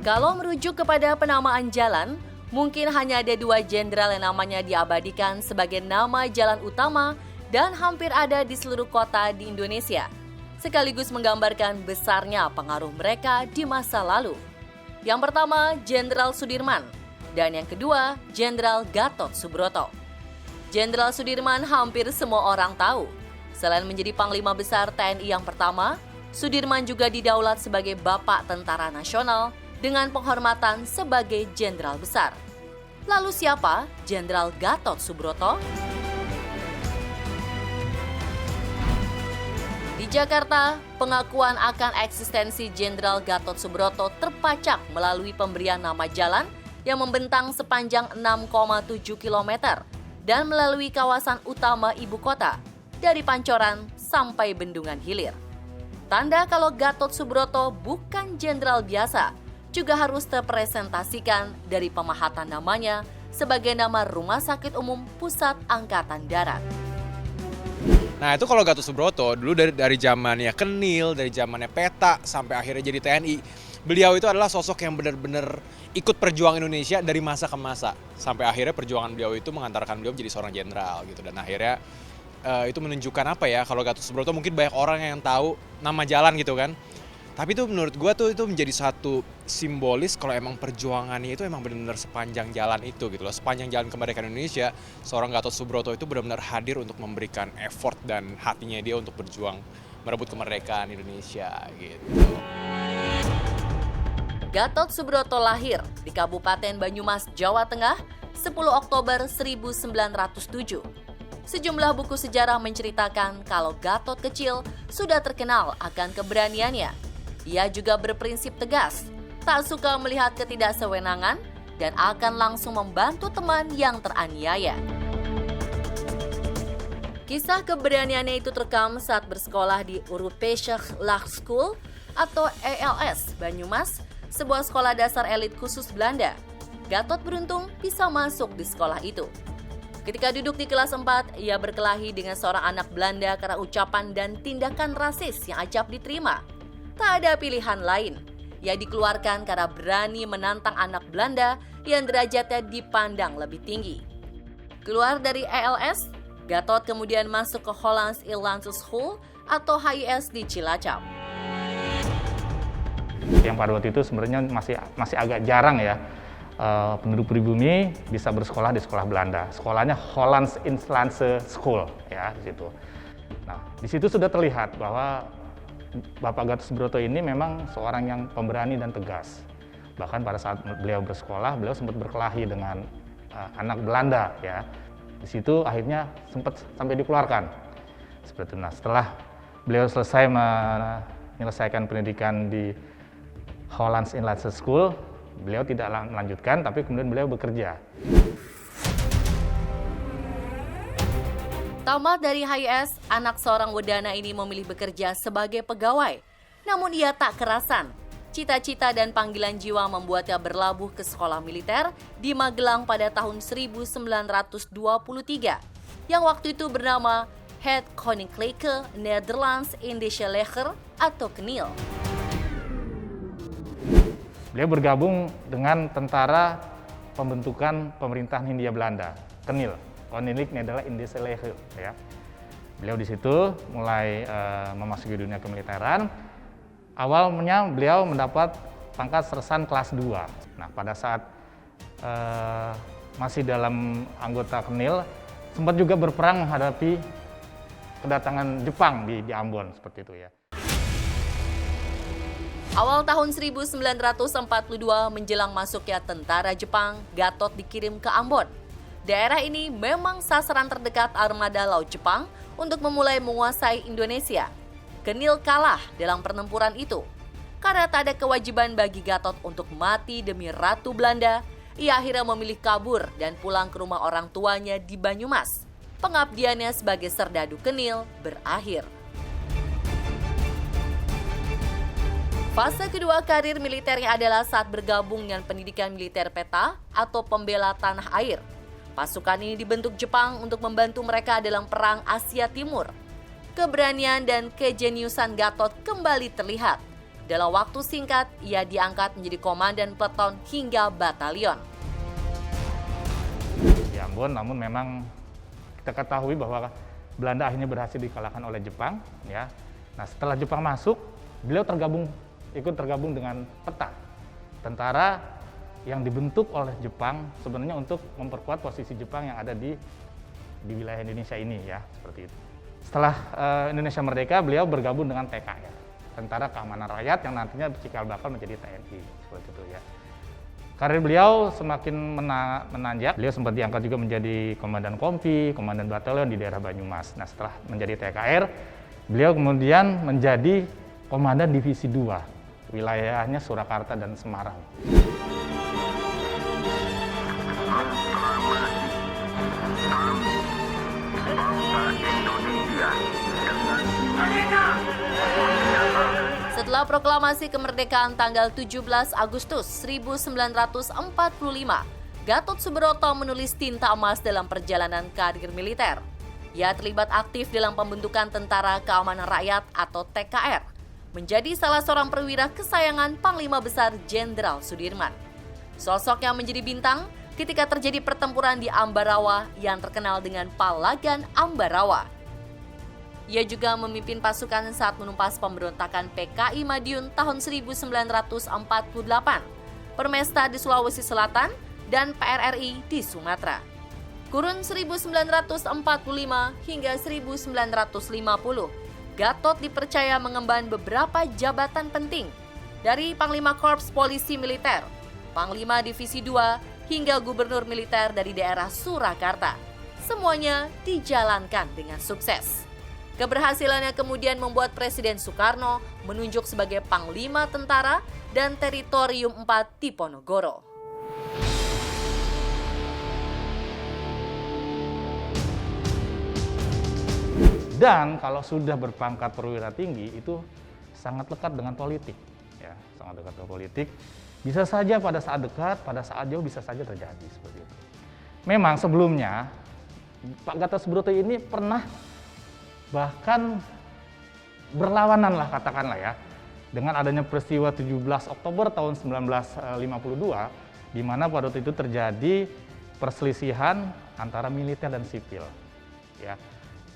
Kalau merujuk kepada penamaan jalan, mungkin hanya ada 2 jenderal yang namanya diabadikan sebagai nama jalan utama dan hampir ada di seluruh kota di Indonesia, sekaligus menggambarkan besarnya pengaruh mereka di masa lalu. Yang pertama, Jenderal Sudirman, dan yang kedua, Jenderal Gatot Subroto. Jenderal Sudirman hampir semua orang tahu. Selain menjadi Panglima Besar TNI yang pertama, Sudirman juga didaulat sebagai Bapak Tentara Nasional dengan penghormatan sebagai Jenderal Besar. Lalu siapa Jenderal Gatot Subroto? Di Jakarta, pengakuan akan eksistensi Jenderal Gatot Subroto terpacak melalui pemberian nama jalan yang membentang sepanjang 6,7 km dan melalui kawasan utama ibu kota, dari Pancoran sampai Bendungan Hilir. Tanda kalau Gatot Subroto bukan jenderal biasa, juga harus terpresentasikan dari pemahatan namanya sebagai nama Rumah Sakit Umum Pusat Angkatan Darat. Nah itu kalau Gatot Subroto dulu dari zamannya Kenil, dari zamannya Peta sampai akhirnya jadi TNI. Beliau itu adalah sosok yang benar-benar ikut perjuangan Indonesia dari masa ke masa. Sampai akhirnya perjuangan beliau itu mengantarkan beliau menjadi seorang jenderal gitu. Dan akhirnya itu menunjukkan apa ya, kalau Gatot Subroto mungkin banyak orang yang tahu nama jalan gitu kan. Tapi itu menurut gue tuh itu menjadi satu simbolis kalau emang perjuangannya itu emang benar-benar sepanjang jalan itu gitu loh. Sepanjang jalan kemerdekaan Indonesia, seorang Gatot Subroto itu benar-benar hadir untuk memberikan effort dan hatinya dia untuk berjuang merebut kemerdekaan Indonesia gitu. Gatot Subroto lahir di Kabupaten Banyumas, Jawa Tengah, 10 Oktober 1907. Sejumlah buku sejarah menceritakan kalau Gatot kecil sudah terkenal akan keberaniannya. Ia juga berprinsip tegas, tak suka melihat ketidaksewenangan, dan akan langsung membantu teman yang teraniaya. Kisah keberaniannya itu terekam saat bersekolah di Europeische Laagskool atau ELS Banyumas, sebuah sekolah dasar elit khusus Belanda. Gatot beruntung bisa masuk di sekolah itu. Ketika duduk di kelas 4, ia berkelahi dengan seorang anak Belanda karena ucapan dan tindakan rasis yang acap diterima. Tak ada pilihan lain. Ia dikeluarkan karena berani menantang anak Belanda yang derajatnya dipandang lebih tinggi. Keluar dari ELS, Gatot kemudian masuk ke Hollands Inlandse School atau HIS di Cilacap. Yang pada waktu itu sebenarnya masih agak jarang ya penduduk pribumi bisa bersekolah di sekolah Belanda. Sekolahnya Hollands Inlandse School ya di situ. Nah, di situ sudah terlihat bahwa Bapak Gatot Subroto ini memang seorang yang pemberani dan tegas. Bahkan pada saat beliau bersekolah, beliau sempat berkelahi dengan anak Belanda ya. Di situ akhirnya sempat sampai dikeluarkan. Seperti itu. Nah, setelah beliau selesai menyelesaikan pendidikan di Hollands Inlandse School, beliau tidak melanjutkan, tapi kemudian beliau bekerja. Tamat dari HIS, anak seorang wedana ini memilih bekerja sebagai pegawai. Namun ia tak kerasan. Cita-cita dan panggilan jiwa membuatnya berlabuh ke sekolah militer di Magelang pada tahun 1923, yang waktu itu bernama Het Koninklijke Nederlands Indische Leger atau KNIL. Beliau bergabung dengan tentara pembentukan pemerintahan Hindia Belanda, KNIL, Koninklijke Nederlands Indische Leger. Ya. Beliau di situ mulai memasuki dunia kemiliteran. Awalnya beliau mendapat pangkat sersan kelas 2. Nah, pada saat masih dalam anggota KNIL, sempat juga berperang menghadapi kedatangan Jepang di Ambon seperti itu ya. Awal tahun 1942 menjelang masuknya tentara Jepang, Gatot dikirim ke Ambon. Daerah ini memang sasaran terdekat armada laut Jepang untuk memulai menguasai Indonesia. KNIL kalah dalam pertempuran itu. Karena tak ada kewajiban bagi Gatot untuk mati demi Ratu Belanda, ia akhirnya memilih kabur dan pulang ke rumah orang tuanya di Banyumas. Pengabdiannya sebagai serdadu KNIL berakhir. Fase kedua karir militernya adalah saat bergabung dengan pendidikan militer Peta atau pembela tanah air. Pasukan ini dibentuk Jepang untuk membantu mereka dalam Perang Asia Timur. Keberanian dan kejeniusan Gatot kembali terlihat dalam waktu singkat, ia diangkat menjadi komandan peleton hingga batalion. Di Ambon, namun memang kita ketahui bahwa Belanda akhirnya berhasil dikalahkan oleh Jepang. Ya. Nah, setelah Jepang masuk, beliau ikut tergabung dengan PETA, tentara yang dibentuk oleh Jepang sebenarnya untuk memperkuat posisi Jepang yang ada di wilayah Indonesia ini, ya, seperti itu. Setelah Indonesia merdeka, beliau bergabung dengan TKR, Tentara Keamanan Rakyat, yang nantinya cikal bakal menjadi TNI, seperti itu, ya. Karir beliau semakin menanjak. Beliau sempat diangkat juga menjadi komandan kompi, komandan batalion di daerah Banyumas. Nah, setelah menjadi TKR, beliau kemudian menjadi komandan divisi 2, wilayahnya Surakarta dan Semarang. Setelah proklamasi kemerdekaan tanggal 17 Agustus 1945, Gatot Subroto menulis tinta emas dalam perjalanan karir militer. Ia terlibat aktif dalam pembentukan Tentara Keamanan Rakyat atau TKR, menjadi salah seorang perwira kesayangan Panglima Besar Jenderal Sudirman. Sosok yang menjadi bintang ketika terjadi pertempuran di Ambarawa yang terkenal dengan Palagan Ambarawa. Ia juga memimpin pasukan saat menumpas pemberontakan PKI Madiun tahun 1948, Permesta di Sulawesi Selatan, dan PRRI di Sumatera. Kurun 1945 hingga 1950, Gatot dipercaya mengemban beberapa jabatan penting, dari Panglima Korps Polisi Militer, Panglima Divisi 2, hingga Gubernur Militer dari daerah Surakarta. Semuanya dijalankan dengan sukses. Keberhasilannya kemudian membuat Presiden Soekarno menunjuk sebagai Panglima Tentara dan Teritorium 4 Diponegoro. Dan kalau sudah berpangkat perwira tinggi itu sangat lekat dengan politik, ya, sangat dekat dengan politik. Bisa saja pada saat dekat, pada saat jauh bisa saja terjadi seperti itu. Memang sebelumnya Pak Gatot Subroto ini pernah bahkan berlawanan lah, katakanlah ya, dengan adanya peristiwa 17 Oktober tahun 1952, di mana pada waktu itu terjadi perselisihan antara militer dan sipil. Ya.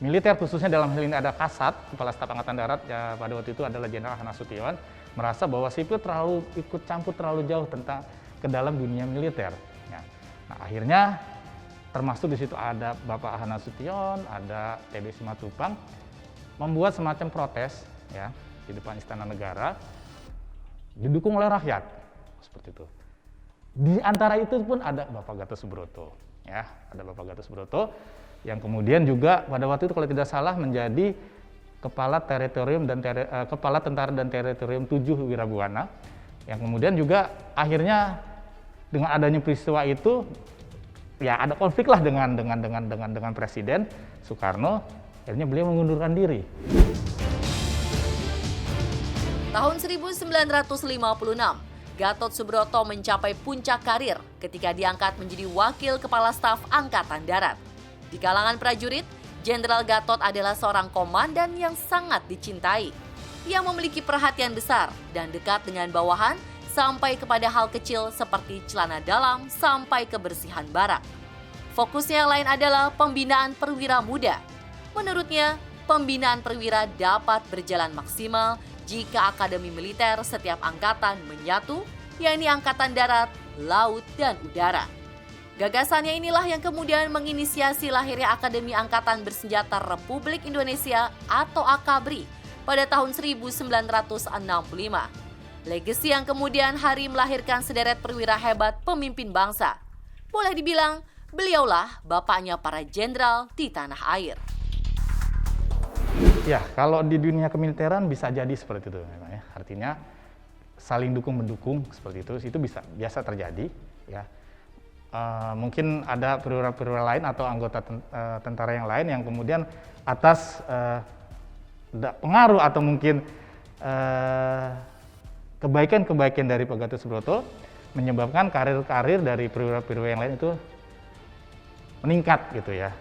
Militer khususnya dalam hal ini ada Kasat, Kepala Staf Angkatan Darat, ya, pada waktu itu adalah Jenderal Hana Sution, merasa bahwa sipil terlalu ikut campur terlalu jauh ke dalam dunia militer. Ya. Nah, akhirnya termasuk di situ ada Bapak Hana Sution, ada TB Simatupang, membuat semacam protes, ya, di depan Istana Negara, didukung oleh rakyat, seperti itu. Di antara itu pun ada Bapak Gatot Subroto, ya, ada Bapak Gatot Subroto, yang kemudian juga pada waktu itu kalau tidak salah menjadi Kepala Tentara dan Teritorium 7 Wirabuana, yang kemudian juga akhirnya dengan adanya peristiwa itu, ya ada konflik lah dengan Presiden Soekarno, akhirnya beliau mengundurkan diri. Tahun 1956, Gatot Subroto mencapai puncak karir ketika diangkat menjadi Wakil Kepala Staf Angkatan Darat. Di kalangan prajurit, Jenderal Gatot adalah seorang komandan yang sangat dicintai. Ia memiliki perhatian besar dan dekat dengan bawahan, sampai kepada hal kecil seperti celana dalam sampai kebersihan barak. Fokusnya yang lain adalah pembinaan perwira muda. Menurutnya, pembinaan perwira dapat berjalan maksimal jika Akademi Militer setiap angkatan menyatu, yakni Angkatan Darat, Laut, dan Udara. Gagasannya inilah yang kemudian menginisiasi lahirnya Akademi Angkatan Bersenjata Republik Indonesia atau AKABRI pada tahun 1965. Legasi yang kemudian hari melahirkan sederet perwira hebat pemimpin bangsa. Boleh dibilang, beliaulah bapaknya para jenderal di tanah air. Ya, kalau di dunia kemiliteran bisa jadi seperti itu, ya. Artinya saling dukung-mendukung seperti itu bisa biasa terjadi. Ya, mungkin ada perwira-perwira lain atau anggota tentara yang lain yang kemudian atas pengaruh atau mungkin kebaikan-kebaikan dari Pak Gatot Subroto menyebabkan karir-karir dari perwira-perwira yang lain itu meningkat gitu ya.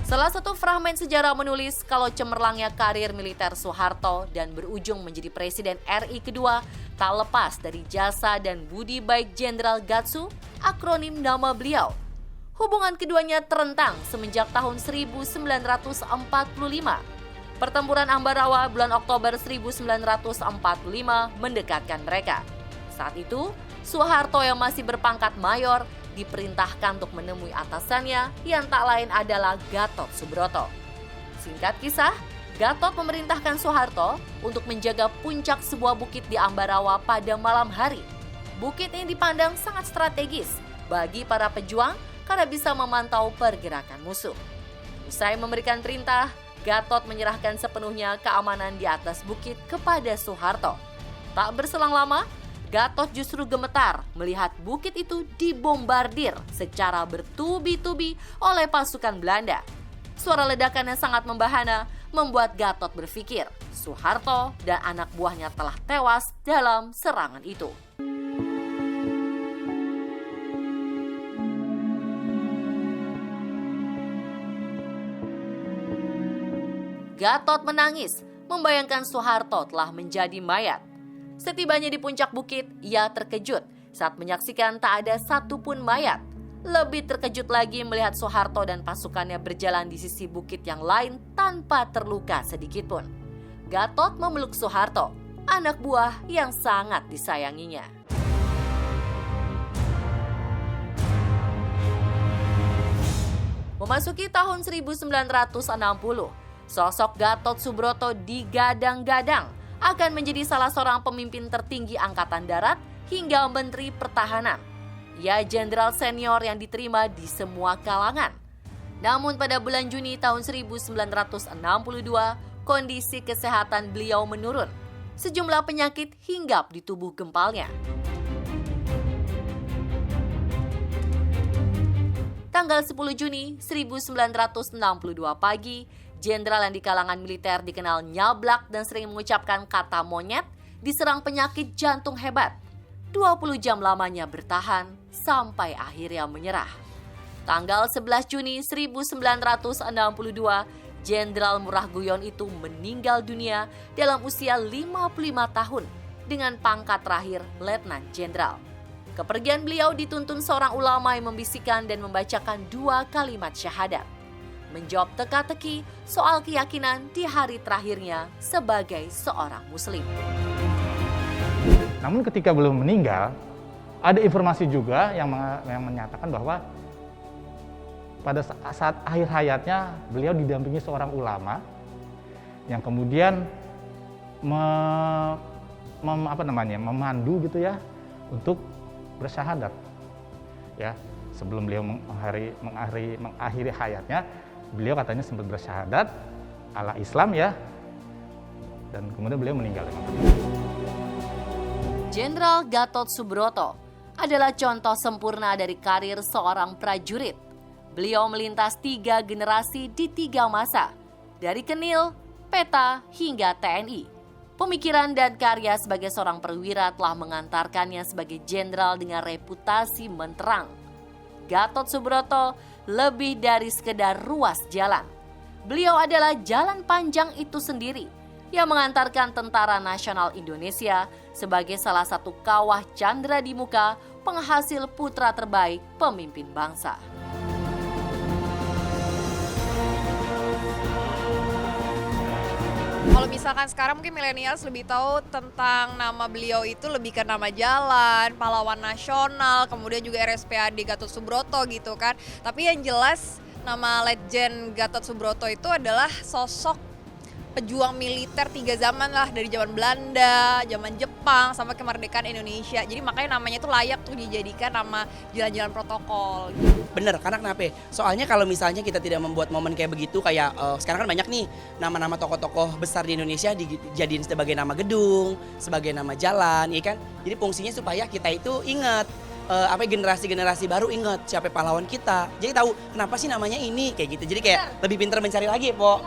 Salah satu fragmen sejarah menulis kalau cemerlangnya karir militer Soeharto dan berujung menjadi Presiden RI kedua tak lepas dari jasa dan budi baik Jenderal Gatsu, akronim nama beliau. Hubungan keduanya terentang semenjak tahun 1945. Pertempuran Ambarawa bulan Oktober 1945 mendekatkan mereka. Saat itu, Soeharto yang masih berpangkat mayor diperintahkan untuk menemui atasannya yang tak lain adalah Gatot Subroto. Singkat kisah, Gatot memerintahkan Soeharto untuk menjaga puncak sebuah bukit di Ambarawa pada malam hari. Bukit ini dipandang sangat strategis bagi para pejuang karena bisa memantau pergerakan musuh. Usai memberikan perintah, Gatot menyerahkan sepenuhnya keamanan di atas bukit kepada Soeharto. Tak berselang lama, Gatot justru gemetar melihat bukit itu dibombardir secara bertubi-tubi oleh pasukan Belanda. Suara ledakan yang sangat membahana membuat Gatot berpikir Soeharto dan anak buahnya telah tewas dalam serangan itu. Gatot menangis, membayangkan Soeharto telah menjadi mayat. Setibanya di puncak bukit, ia terkejut saat menyaksikan tak ada satupun mayat. Lebih terkejut lagi melihat Soeharto dan pasukannya berjalan di sisi bukit yang lain tanpa terluka sedikitpun. Gatot memeluk Soeharto, anak buah yang sangat disayanginya. Memasuki tahun 1960, sosok Gatot Subroto digadang-gadang akan menjadi salah seorang pemimpin tertinggi Angkatan Darat hingga Menteri Pertahanan. Ia jenderal senior yang diterima di semua kalangan. Namun pada bulan Juni tahun 1962, kondisi kesehatan beliau menurun. Sejumlah penyakit hinggap di tubuh gempalnya. Tanggal 10 Juni 1962 pagi, jenderal yang di kalangan militer dikenal nyablak dan sering mengucapkan kata monyet, diserang penyakit jantung hebat. 20 jam lamanya bertahan sampai akhirnya menyerah. Tanggal 11 Juni 1962, Jenderal Murah Guyon itu meninggal dunia dalam usia 55 tahun dengan pangkat terakhir Letnan Jenderal. Kepergian beliau dituntun seorang ulama yang membisikkan dan membacakan 2 kalimat syahadat. Menjawab teka-teki soal keyakinan di hari terakhirnya sebagai seorang muslim. Namun ketika belum meninggal, ada informasi juga yang menyatakan bahwa pada saat akhir hayatnya beliau didampingi seorang ulama yang kemudian memandu gitu ya untuk bersyahadat. Ya, sebelum beliau mengakhiri hayatnya, beliau katanya sempat bersyahadat ala Islam ya, dan kemudian beliau meninggal. Jenderal Gatot Subroto adalah contoh sempurna dari karir seorang prajurit. Beliau melintas 3 generasi di 3 masa, dari Kenil, Peta, hingga TNI. Pemikiran dan karya sebagai seorang perwira telah mengantarkannya sebagai jenderal dengan reputasi menterang. Gatot Subroto lebih dari sekedar ruas jalan. Beliau adalah jalan panjang itu sendiri yang mengantarkan Tentara Nasional Indonesia sebagai salah satu kawah candra di muka penghasil putra terbaik pemimpin bangsa. Kalau misalkan sekarang mungkin milenials lebih tahu tentang nama beliau itu lebih ke nama jalan, pahlawan nasional, kemudian juga RSPAD Gatot Subroto gitu kan. Tapi yang jelas nama Legend Gatot Subroto itu adalah sosok pejuang militer 3 zaman lah, dari zaman Belanda, zaman Jepang, sampai kemerdekaan Indonesia. Jadi makanya namanya itu layak tuh dijadikan nama jalan-jalan protokol. Bener, karena kenapa? Soalnya kalau misalnya kita tidak membuat momen kayak begitu, kayak sekarang kan banyak nih nama-nama tokoh-tokoh besar di Indonesia dijadiin sebagai nama gedung, sebagai nama jalan, ya kan? Jadi fungsinya supaya kita itu ingat, generasi-generasi baru ingat siapa pahlawan kita. Jadi tahu kenapa sih namanya ini, kayak gitu. Jadi kayak lebih pintar mencari lagi, Po.